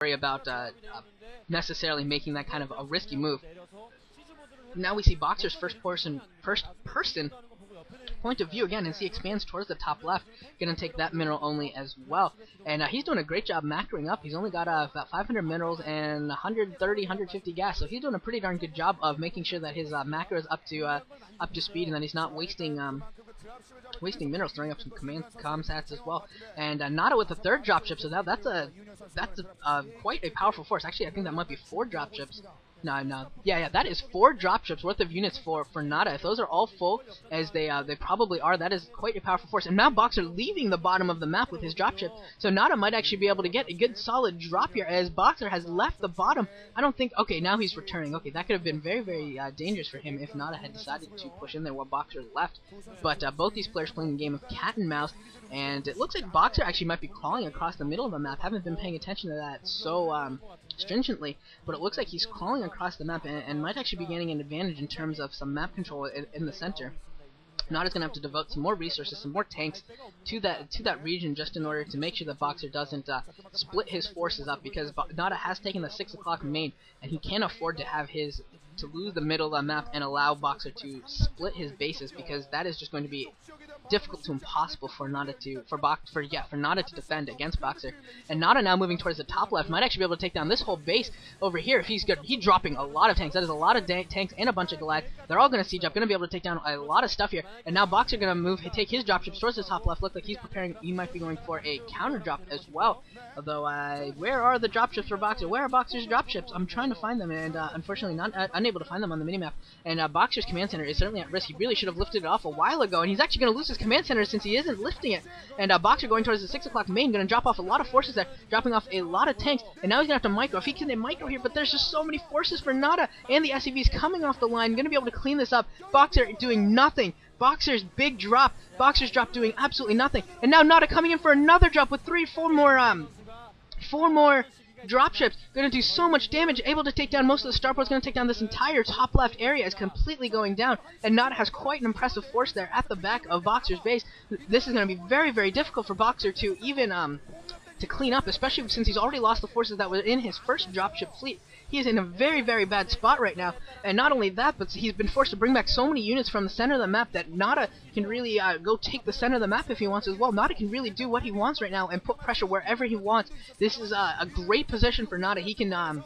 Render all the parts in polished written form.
worry about necessarily making that kind of a risky move. Now we see Boxer's first-person point of view again, as he expands towards the top left, gonna take that mineral only as well. And he's doing a great job macroing up. He's only got about 500 minerals and 130, 150 gas, so he's doing a pretty darn good job of making sure that his macro is up to speed, and that he's not wasting minerals, throwing up some comsats as well. And Nada with the third dropship, so now that's quite a powerful force. Actually, I think that might be 4 dropships. No. Yeah, that is 4 dropships worth of units for Nada. If those are all full, as they probably are, that is quite a powerful force. And now Boxer leaving the bottom of the map with his dropship, so Nada might actually be able to get a good solid drop here, as Boxer has left the bottom. I don't think... Okay, now he's returning. Okay, that could have been very, very dangerous for him if Nada had decided to push in there while Boxer left. But both these players playing a game of cat and mouse, and it looks like Boxer actually might be crawling across the middle of the map. Haven't been paying attention to that so stringently, but it looks like he's crawling across the map and might actually be gaining an advantage in terms of some map control in the center. Nada's gonna have to devote some more resources, some more tanks to that region, just in order to make sure that Boxer doesn't split his forces up, because Nada has taken the 6 o'clock main, and he can't afford to lose the middle of the map and allow Boxer to split his bases, because that is just going to be difficult to impossible for Nada to defend against Boxer. And Nada now moving towards the top left might actually be able to take down this whole base over here if he's good. He's dropping a lot of tanks. That is a lot of tanks and a bunch of Goliaths. They're all going to siege up, going to be able to take down a lot of stuff here. And now Boxer going to take his dropships towards the top left. Looks like he's preparing. He might be going for a counter drop as well. Although, where are the dropships for Boxer? Where are Boxer's dropships? I'm trying to find them, and unfortunately unable to find them on the minimap. And Boxer's command center is certainly at risk. He really should have lifted it off a while ago, and he's actually going to lose his command center since he isn't lifting it. And Boxer going towards the 6 o'clock main, going to drop off a lot of forces there, dropping off a lot of tanks, and now he's going to have to micro. If he can micro here, but there's just so many forces for Nada, and the SCVs coming off the line, going to be able to clean this up. Boxer doing nothing. Boxer's big drop. Boxer's drop doing absolutely nothing. And now Nada coming in for another drop with 4 more dropships, going to do so much damage, able to take down most of the starports, going to take down this entire top left area, is completely going down, and Nada has quite an impressive force there at the back of Boxer's base. This is going to be very, very difficult for Boxer to even to clean up, especially since he's already lost the forces that were in his first dropship fleet. He is in a very, very bad spot right now, and not only that, but he's been forced to bring back so many units from the center of the map that Nada can really go take the center of the map if he wants as well. Nada can really do what he wants right now and put pressure wherever he wants. This is a great position for Nada. He can...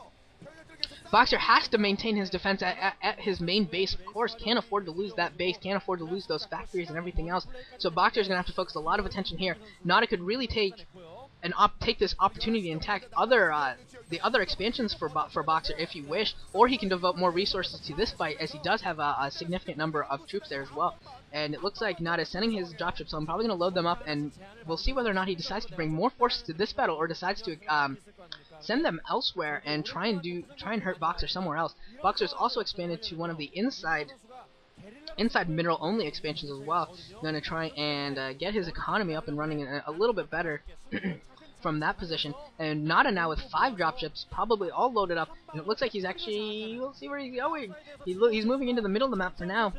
Boxer has to maintain his defense at his main base, of course. Can't afford to lose that base, can't afford to lose those factories and everything else. So Boxer's going to have to focus a lot of attention here. Nada could really take this opportunity and attack the other expansions for Boxer if he wished, or he can devote more resources to this fight, as he does have a significant number of troops there as well. And it looks like Nada is sending his dropships, so I'm probably going to load them up, and we'll see whether or not he decides to bring more forces to this battle, or decides to send them elsewhere and try and hurt Boxer somewhere else. Boxer's also expanded to one of the inside mineral only expansions as well. Going to try and get his economy up and running a little bit better from that position. And Nada now with 5 dropships, probably all loaded up, and it looks like he's actually, we'll see where he's going. He's moving into the middle of the map for now.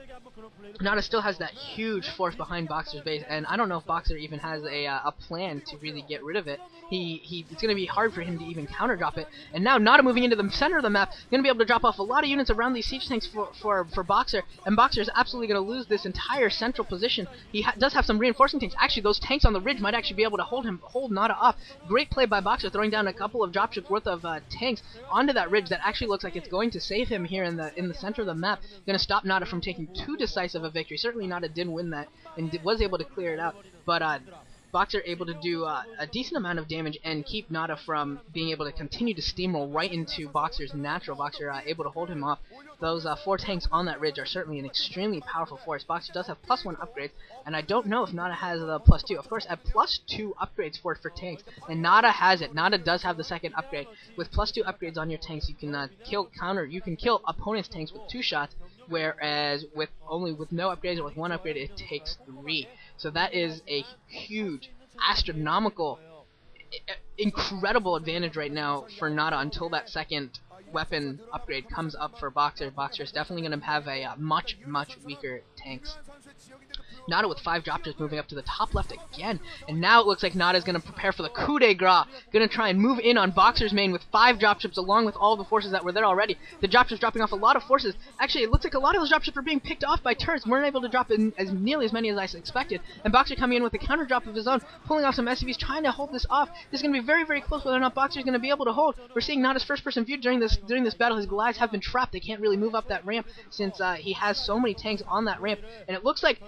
Nada still has that huge force behind Boxer's base, and I don't know if Boxer even has a plan to really get rid of it. It's going to be hard for him to even counter drop it. And now Nada moving into the center of the map, going to be able to drop off a lot of units around these siege tanks for Boxer, and Boxer is absolutely going to lose this entire central position. He does have some reinforcing tanks. Actually, those tanks on the ridge might actually be able to hold Nada off. Great play by Boxer, throwing down a couple of dropships worth of tanks onto that ridge that actually looks like it's going to save him here in the center of the map. Going to stop Nada from taking too decisive a victory. Certainly Nada did win that and was able to clear it out, but Boxer able to do a decent amount of damage and keep Nada from being able to continue to steamroll right into Boxer's natural. Boxer able to hold him off. Those 4 tanks on that ridge are certainly an extremely powerful force. Boxer does have +1 upgrades, and I don't know if Nada has the +2. Of course, at +2 upgrades for tanks, and Nada has it. Nada does have the second upgrade. With +2 upgrades on your tanks, you can kill opponent's tanks with 2 shots, whereas with no upgrades or with 1 upgrade, it takes 3. So that is a huge, astronomical, incredible advantage right now for Nada until that second weapon upgrade comes up for Boxer. Boxer is definitely going to have a much, much weaker tanks. Nada with 5 dropships moving up to the top left again, and now it looks like Nada's going to prepare for the coup de grace, going to try and move in on Boxer's main with 5 dropships along with all the forces that were there already. The dropships dropping off a lot of forces. Actually, it looks like a lot of those dropships are being picked off by turrets, weren't able to drop in as nearly as many as I expected, and Boxer coming in with a counter drop of his own, pulling off some SCVs, trying to hold this off. This is going to be very, very close whether or not Boxer is going to be able to hold. We're seeing Nada's first-person view during this battle. His Goliaths have been trapped. They can't really move up that ramp since he has so many tanks on that ramp, and it looks like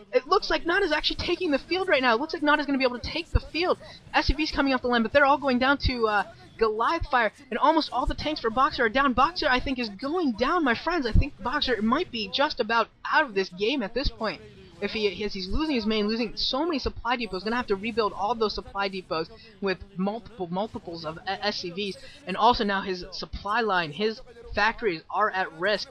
Nada's actually taking the field right now. It looks like Nada's going to be able to take the field. SCV's coming off the line, but they're all going down to Goliath fire, and almost all the tanks for Boxer are down. Boxer, I think, is going down, my friends. I think Boxer might be just about out of this game at this point. If he's losing his main, losing so many supply depots, going to have to rebuild all those supply depots with multiples of SCVs, and also now his supply line, his factories are at risk,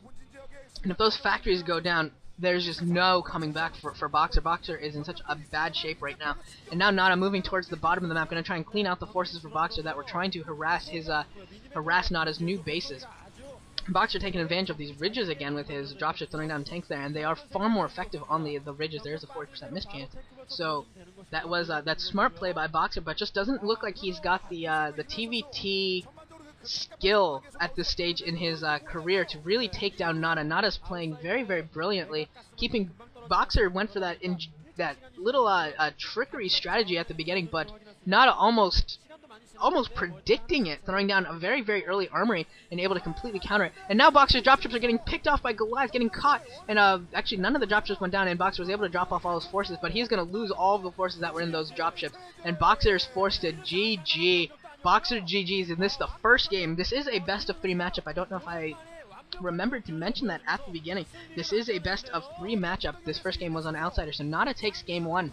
and if those factories go down, there's just no coming back for Boxer. Boxer is in such a bad shape right now. And now Nada moving towards the bottom of the map, going to try and clean out the forces for Boxer that were trying to harass Nada's new bases. Boxer taking advantage of these ridges again with his dropship throwing down tanks there, and they are far more effective on the ridges. There's a 40% miss chance. So that was that's smart play by Boxer, but just doesn't look like he's got the TVT skill at this stage in his career to really take down Nada. Nada's playing very, very brilliantly, keeping Boxer went for that little trickery strategy at the beginning, but Nada almost predicting it, throwing down a very, very early armory and able to completely counter it. And now Boxer's dropships are getting picked off by Goliath, getting caught, and actually none of the dropships went down, and Boxer was able to drop off all his forces, but he's going to lose all of the forces that were in those dropships, and Boxer is forced to GG. Boxer GG's, and this is the first game. This is a best-of-3 matchup. I don't know if I remembered to mention that at the beginning. This is a best-of-3 matchup. This first game was on Outsider, so Nada takes game 1.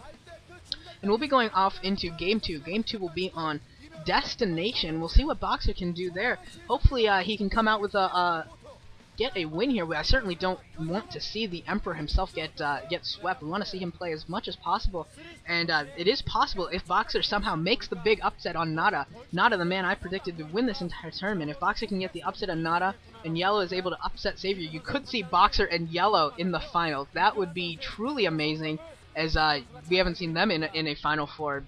And we'll be going off into game 2. Game 2 will be on Destination. We'll see what Boxer can do there. Hopefully he can come out with get a win here. I certainly don't want to see the Emperor himself get swept. We want to see him play as much as possible, and it is possible if Boxer somehow makes the big upset on Nada. Nada, the man I predicted to win this entire tournament. If Boxer can get the upset on Nada and Yellow is able to upset Savior, you could see Boxer and Yellow in the finals. That would be truly amazing, as we haven't seen them in a final for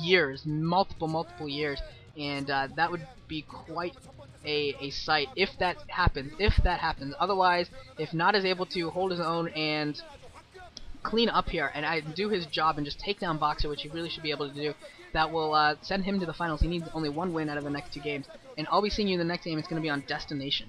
years, multiple years, and that would be quite a sight if that happens. Otherwise, if Nada is able to hold his own and clean up here and do his job and just take down Boxer, which he really should be able to do, that will send him to the finals. He needs only 1 win out of the next 2 games. And I'll be seeing you in the next game. It's going to be on Destination.